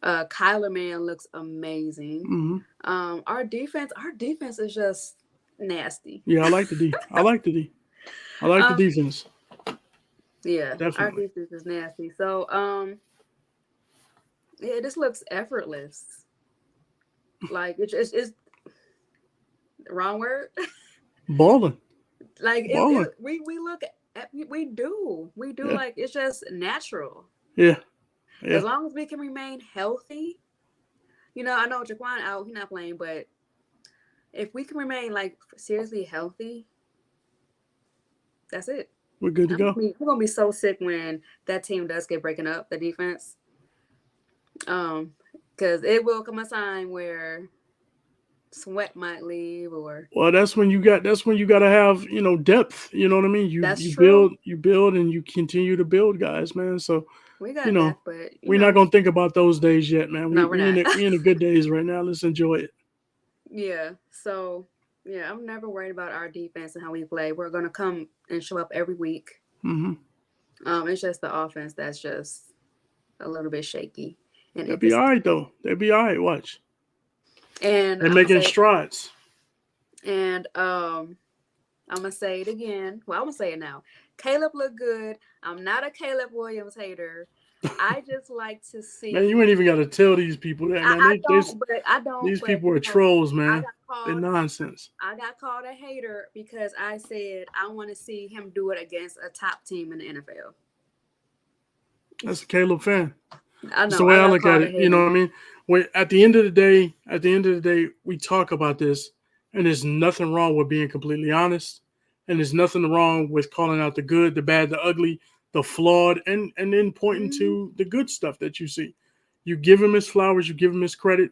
S1: Kyler Mann looks amazing. Our defense is just nasty.
S2: Yeah, I like the D. I like the defense.
S1: Yeah,
S2: definitely.
S1: Our defense is nasty. So, this looks effortless. Like it's wrong word.
S2: Balling.
S1: Like we do like it's just natural.
S2: Yeah.
S1: As long as we can remain healthy, I know Jaquan out, he's not playing, but if we can remain like seriously healthy, that's it.
S2: We're good to go.
S1: We're gonna be so sick when that team does get breaking up, the defense. Because it will come a time where Sweat might leave, or
S2: that's when you got to have depth. You know what I mean? You build and you continue to build guys, man. So
S1: we got depth, but
S2: we're not gonna think about those days yet, man.
S1: We're
S2: in the good days right now. Let's enjoy it.
S1: Yeah. So I'm never worried about our defense and how we play. We're gonna come and show up every week. It's just the offense that's just a little bit shaky. And
S2: they'll be all right though. They'll be all right. Watch.
S1: And
S2: they're making strides.
S1: And I'm gonna say it again. Well, I'm gonna say it now. Caleb looked good. I'm not a Caleb Williams hater. I just like to see.
S2: Man, you ain't even got to tell these people that. Man.
S1: I don't.
S2: These people are trolls, man. They're nonsense.
S1: I got called a hater because I said I want to see him do it against a top team in the NFL.
S2: That's a Caleb fan.
S1: I know.
S2: That's the way I look at it. You know what I mean? At the end of the day, we talk about this, and there's nothing wrong with being completely honest, and there's nothing wrong with calling out the good, the bad, the ugly, the flawed, and then pointing to the good stuff that you see. You give him his flowers, you give him his credit,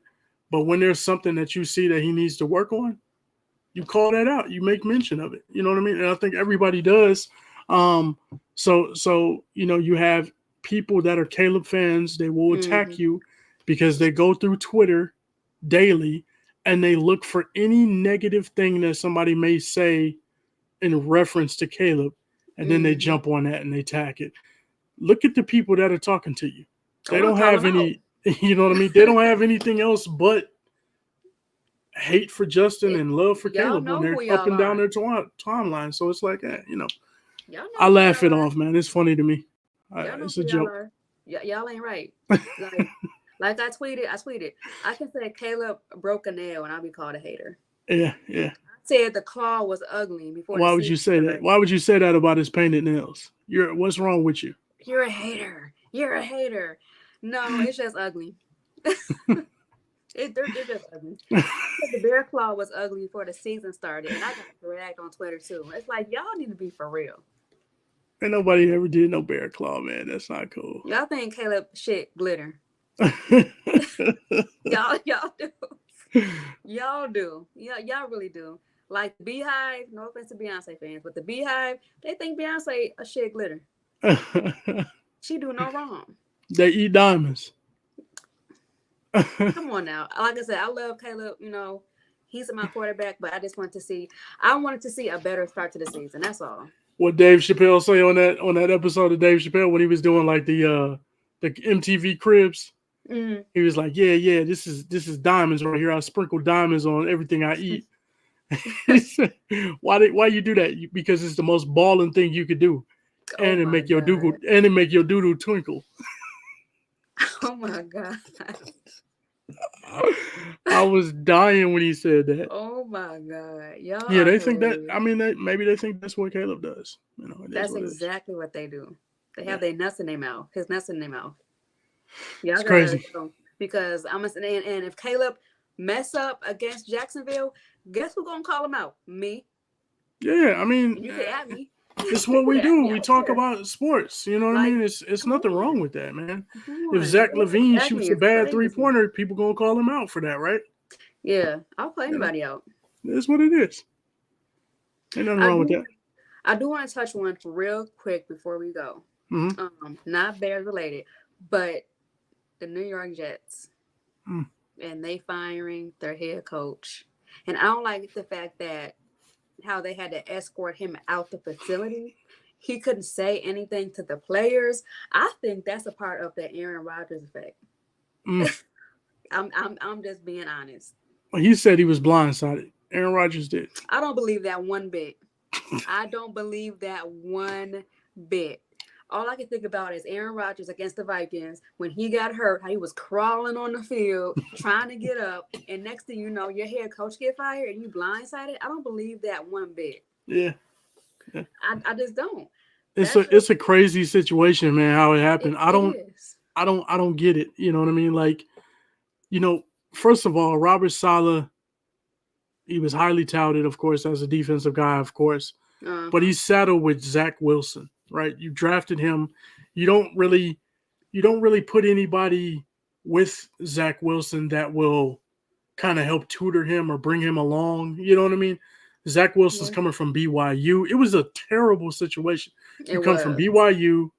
S2: but when there's something that you see that he needs to work on, you call that out. You make mention of it. You know what I mean? And I think everybody does. So you have people that are Caleb fans. They will attack you because they go through Twitter daily and they look for any negative thing that somebody may say in reference to Caleb, and then they jump on that and they attack it. Look at the people that are talking to you. They don't have any, you know what I mean? They don't have anything else but hate for Justin and love for Caleb when they're up and down their timeline. So it's like, I laugh it off, man. It's funny to me. It's a joke.
S1: Y'all ain't right. Like I tweeted. I can say Caleb broke a nail and I'll be called a hater.
S2: Yeah.
S1: I said the claw was ugly before.
S2: Why would you say that? Why would you say that about his painted nails? What's wrong with you?
S1: You're a hater. No, it's just ugly. They're just ugly. The bear claw was ugly before the season started, and I got dragged on Twitter too. It's like, y'all need to be for real.
S2: And nobody ever did no bear claw, man. That's not cool.
S1: Y'all think Caleb shit glitter? y'all do. Y'all do. Y'all really do. Like the Beehive. No offense to Beyonce fans, but the Beehive, they think Beyonce a shit glitter. She do no wrong.
S2: They eat diamonds.
S1: Come on now. Like I said, I love Caleb. He's my quarterback, but I wanted to see a better start to the season. That's all.
S2: What Dave Chappelle say on that episode of Dave Chappelle when he was doing like the MTV Cribs? He was like, yeah, this is diamonds right here. I sprinkle diamonds on everything I eat. He said, why you do that? Because it's the most balling thing you could do, and it make your doodle twinkle.
S1: Oh my God.
S2: I was dying when he said that.
S1: Oh my God. Y'all
S2: they think that, maybe they think that's what Caleb does.
S1: That's exactly what they do. They have their nuts in their mouth. His nuts in their mouth. Y'all
S2: it's crazy.
S1: Because and if Caleb mess up against Jacksonville, guess who's gonna call him out? Me.
S2: Yeah,
S1: you can at me.
S2: It's what we do. We talk about sports. You know what I mean? It's nothing wrong with that, man. If Zach LaVine shoots a bad 3-pointer, people gonna call him out for that, right?
S1: Yeah, I'll call anybody out.
S2: That's what it is. Ain't nothing wrong with that.
S1: I do want to touch one real quick before we go. Not Bears related, but the New York Jets. And they firing their head coach. And I don't like the fact that how they had to escort him out the facility. He couldn't say anything to the players. I think that's a part of the Aaron Rodgers effect. I'm just being honest.
S2: Well, he said he was blindsided. Aaron Rodgers did.
S1: I don't believe that one bit. I don't believe that one bit. All I can think about is Aaron Rodgers against the Vikings when he got hurt, how he was crawling on the field, trying to get up, and next thing you know, your head coach get fired and you blindsided. I don't believe that one bit.
S2: Yeah.
S1: I just don't.
S2: It's a crazy situation, man, how it happened. I don't get it. You know what I mean? Like, first of all, Robert Saleh, he was highly touted, of course, as a defensive guy, of course. But he's saddled with Zach Wilson. Right, you drafted him. You don't really put anybody with Zach Wilson that will kind of help tutor him or bring him along. You know what I mean? Zach Wilson's coming from BYU. It was a terrible situation. You come from BYU.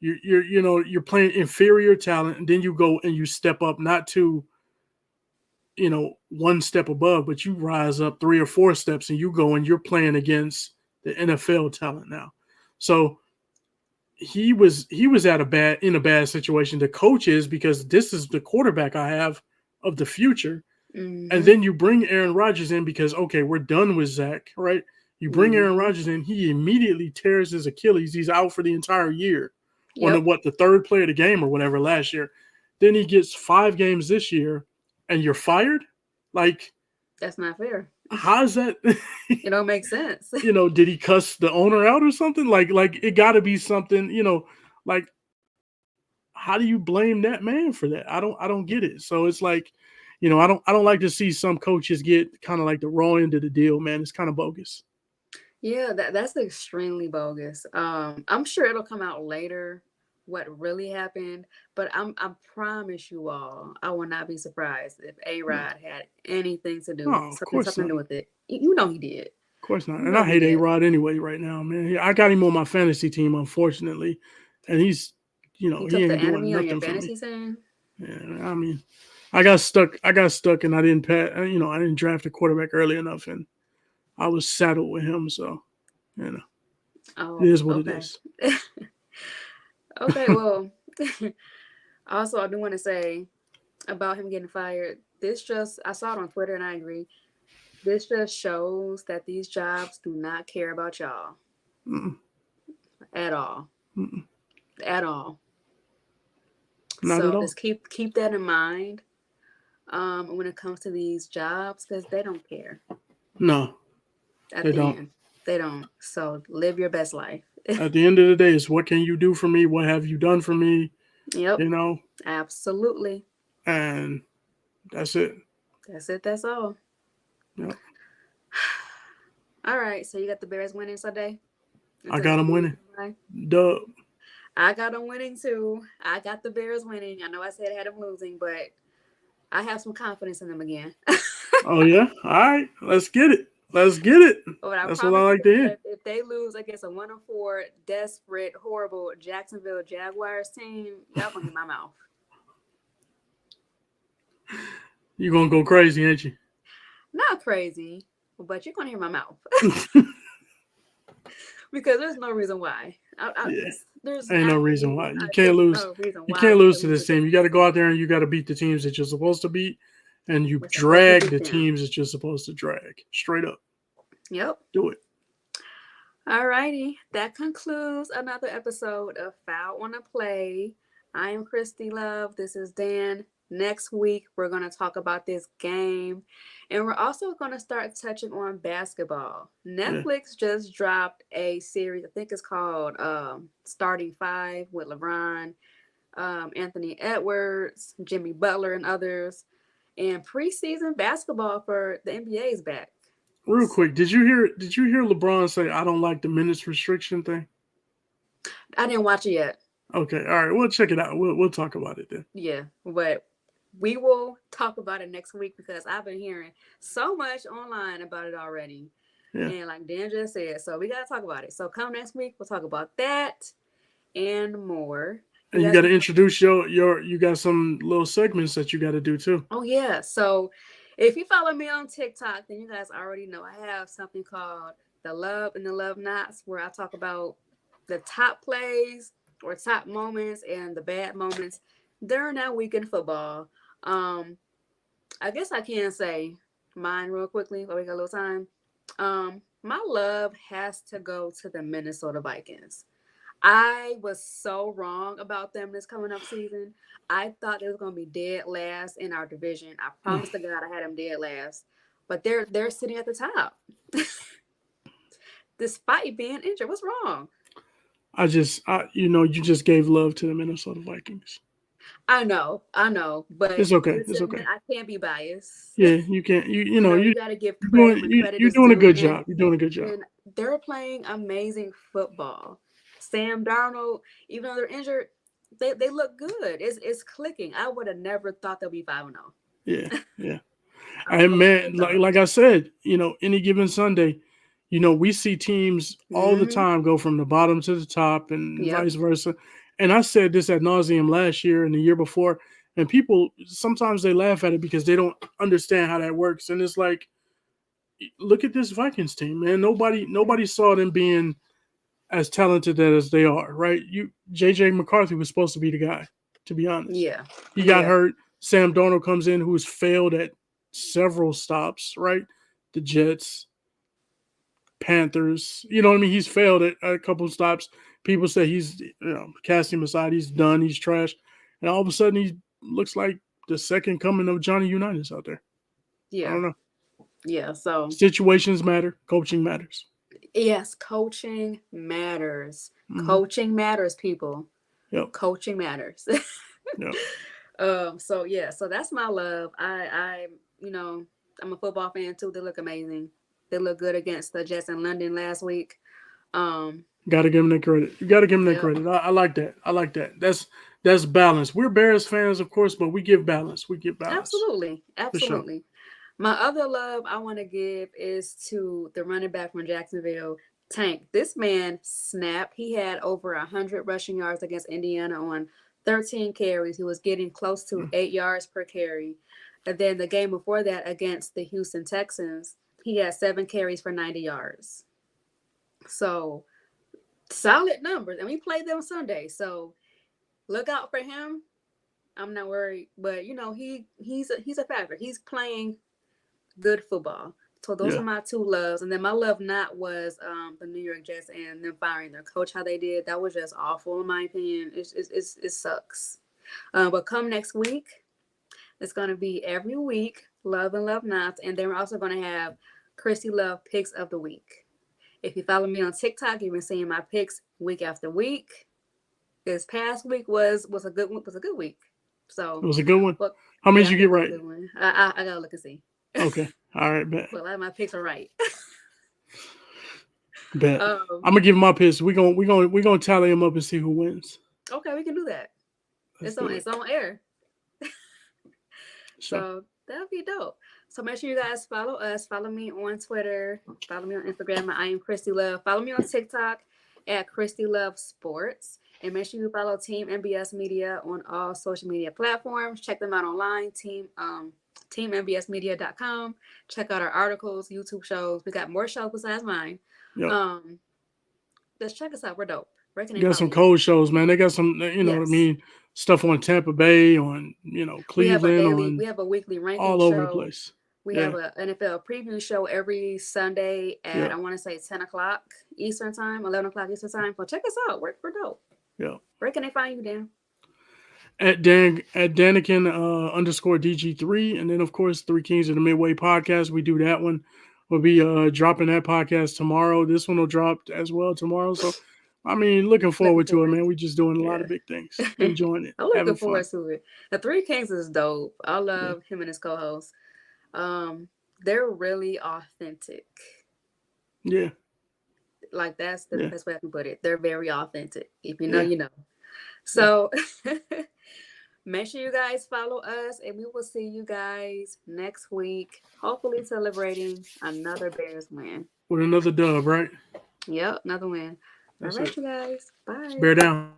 S2: You're playing inferior talent, and then you go and you step up, not to, one step above, but you rise up 3 or 4 steps, and you go and you're playing against the NFL talent now. So he was in a bad situation. The coach is, because this is the quarterback I have of the future. And then you bring Aaron Rodgers in because, okay, we're done with Zach, right? You bring Aaron Rodgers in, he immediately tears his Achilles. He's out for the entire year. Yep. On the third play of the game or whatever last year. Then he gets 5 games this year and you're fired? Like,
S1: that's not fair.
S2: How's that?
S1: It don't make sense.
S2: Did he cuss the owner out or something? Like it got to be something, like, how do you blame that man for that? I don't get it. So it's like, I don't like to see some coaches get kind of like the raw end of the deal, man. It's kind of bogus.
S1: Yeah, that's extremely bogus. I'm sure it'll come out later what really happened, but I promise you all, I will not be surprised if A
S2: No,
S1: Rod had anything to do,
S2: oh, of course
S1: something
S2: not.
S1: to do with it. You know he did.
S2: Of course not.
S1: You
S2: And I
S1: know he
S2: hate A
S1: did.
S2: Rod anyway right now, man. I got him on my fantasy team, unfortunately, and he's,
S1: You
S2: he
S1: took the
S2: ain't doing
S1: enemy on your
S2: nothing for me.
S1: fantasy team.
S2: Yeah, I mean, I got stuck. I got stuck, and I didn't pat. I didn't draft a quarterback early enough, and I was saddled with him. So, you know, it
S1: Oh,
S2: is what it
S1: okay.
S2: is.
S1: Okay, well, also I do want to say about him getting fired. This just I saw it on Twitter and I agree. This just shows that these jobs do not care about y'all
S2: Mm-mm,
S1: at all.
S2: mm-mm,
S1: At all.
S2: not
S1: So
S2: at all.
S1: just keep that in mind when it comes to these jobs because they don't care
S2: No,
S1: at
S2: they
S1: the
S2: don't.
S1: end. They don't. So live your best life.
S2: At the end of the day, it's what can you do for me? What have you done for me?
S1: Yep,
S2: You know,
S1: absolutely.
S2: and that's it.
S1: That's it. That's all.
S2: Yep.
S1: All right. So you got the Bears winning Sunday
S2: I
S1: against
S2: got
S1: the
S2: him winning.
S1: Lions.
S2: Dub.
S1: I got them winning too. I got the Bears winning. I know I said I had them losing, but I have some confidence in them again.
S2: Oh yeah. All right. Let's get it. Let's get it.
S1: But I
S2: That's what I
S1: promise you
S2: like to hear.
S1: that if they lose against a 1-4 desperate, horrible Jacksonville Jaguars team, y'all gonna get my mouth.
S2: You're gonna go crazy, ain't you?
S1: Not crazy, but you're gonna hear my mouth because there's no reason why.
S2: Yeah.
S1: There's
S2: Ain't no reason
S1: absolutely
S2: why. You can't
S1: there's
S2: lose.
S1: no reason
S2: You
S1: why
S2: can't
S1: we
S2: lose
S1: should
S2: to
S1: lose
S2: this team.
S1: against
S2: You
S1: them.
S2: got to go out there and you got to beat the teams that you're supposed to beat, and you
S1: We're supposed to
S2: drag
S1: beat
S2: the
S1: them.
S2: teams that you're supposed to drag. Straight up.
S1: Yep.
S2: Do it.
S1: Alrighty, that concludes another episode of Foul on a Play. I am Kristy Love. This is Dan. Next week, we're going to talk about this game. And we're also going to start touching on basketball.
S2: Yeah.
S1: Netflix just dropped a series, I think it's called Starting Five with LeBron, Anthony Edwards, Jimmy Butler, and others. And preseason basketball for the NBA is back.
S2: Real quick, did you hear LeBron say I don't like the minutes restriction thing?
S1: I didn't watch it yet.
S2: Okay, all right, we'll check it out. We'll talk about it then.
S1: Yeah, but we will talk about it next week because I've been hearing so much online about it already.
S2: Yeah.
S1: And like Dan just said, so we got to talk about it. So come next week, we'll talk about that and more. You
S2: And you
S1: guys
S2: got to
S1: can.
S2: introduce you got some little segments that you got to do too.
S1: Oh, yeah. So if you follow me on TikTok, then you guys already know I have something called The Love and the Love Knots where I talk about the top plays or top moments and the bad moments during that week in football. Um, I guess I can say mine real quickly while we got a little time. My love has to go to the Minnesota Vikings. I was so wrong about them this coming up season. I thought they was gonna be dead last in our division. I promised to God I had them dead last, but they're sitting at the top despite being injured. What's wrong?
S2: You just gave love to the Minnesota Vikings.
S1: I know, but
S2: It's okay. It's
S1: listen,
S2: okay.
S1: I can't be biased.
S2: Yeah, you can't.
S1: We got to give
S2: You're
S1: credit
S2: doing
S1: when credit
S2: you're
S1: is
S2: doing a
S1: due,
S2: good job. You're doing a good job.
S1: and they're playing amazing football. Sam Darnold, even though they're injured, they look good. It's clicking. I would have never thought they'll be 5-0.
S2: Yeah, yeah.
S1: I
S2: And
S1: really never
S2: man, like
S1: thought.
S2: like I said, any given Sunday, we see teams all the
S1: Mm-hmm.
S2: time go from the bottom to the top and
S1: Yep.
S2: vice versa. And I said this ad nauseum last year and the year before, and people sometimes they laugh at it because they don't understand how that works. And it's like, look at this Vikings team, man. Nobody saw them being as talented as they are, right? JJ McCarthy was supposed to be the guy, to be honest.
S1: Yeah.
S2: He got
S1: Yeah.
S2: hurt. Sam Darnold comes in, who's failed at several stops, right? The Jets, Panthers. You know what I mean? He's failed at a couple of stops. People say he's, cast him aside. He's done. He's trash. And all of a sudden, he looks like the second coming of Johnny Unitas out there. I
S1: Yeah.
S2: don't know.
S1: Yeah. So
S2: Situations matter. Coaching matters.
S1: yes, coaching matters.
S2: Mm-hmm.
S1: Coaching matters, people.
S2: Yep.
S1: Coaching matters.
S2: Yep.
S1: So yeah, so that's my love. You know, I'm a football fan too. They look amazing. They look good against the Jets in London last week.
S2: Got to give them that credit. You got to give them that credit. I like that. I like that. That's balance. We're Bears fans, of course, but we give balance. We give balance.
S1: Absolutely.
S2: For sure.
S1: Absolutely. My other love I want to give is to the running back from Jacksonville, Tank. This man snapped. He had over 100 rushing yards against Indiana on 13 carries. He was getting close to 8 yards per carry. And then the game before that against the Houston Texans, he had 7 carries for 90 yards. So solid numbers. And we played them Sunday. So look out for him. I'm not worried. But you know, he's a factor. He's playing good football. So those are my 2 loves. And then my love not was the New York Jets and them firing their coach how they did. That was just awful in my opinion. It sucks. But come next week, it's going to be every week, Love and Love Nots. And then we're also going to have Kristy Love Picks of the Week. If you follow me on TikTok, you've been seeing my picks week after week. This past week was a good week. So
S2: it was a good one. Well, how many did you get right?
S1: I gotta look and see.
S2: Okay. All right, bet.
S1: Well, a lot of my picks are right.
S2: Bet. I'm gonna give my picks. We're gonna tally them up and see who wins.
S1: Okay, we can do that. It's on air. So that'll be dope. So make sure you guys follow us. Follow me on Twitter. Follow me on Instagram. I am Kristy Love. Follow me on TikTok at Kristy Love Sports. And make sure you follow Team MBS Media on all social media platforms. Check them out online. TeamMBSmedia.com. Check out our articles, YouTube shows. We got more shows besides mine. Yep. Let's check us out. We're dope.
S2: You got some cold shows, man. They got some, what I mean, stuff on Tampa Bay, on Cleveland.
S1: We have a weekly ranking
S2: all over the place.
S1: We have an NFL preview show every Sunday at I want to say 10 o'clock Eastern time, 11 o'clock Eastern time. So check us out. We're dope.
S2: Yeah.
S1: Where can they find you, Dan?
S2: At Danikin _DG3. And then, of course, 3 Kings of the Midway podcast. We do that one. We'll be dropping that podcast tomorrow. This one will drop as well tomorrow. So, I mean, looking forward to it, man. We're just doing a lot of big things. Enjoying it.
S1: I'm looking forward to it. The 3 Kings is dope. I love him and his co-host. They're really authentic.
S2: Yeah.
S1: Like that's the best way I can put it. They're very authentic. If you know, you know. So make sure you guys follow us, and we will see you guys next week. Hopefully celebrating another Bears win.
S2: With another dub, right?
S1: Yep, another win. All right, you guys. Bye.
S2: Bear down.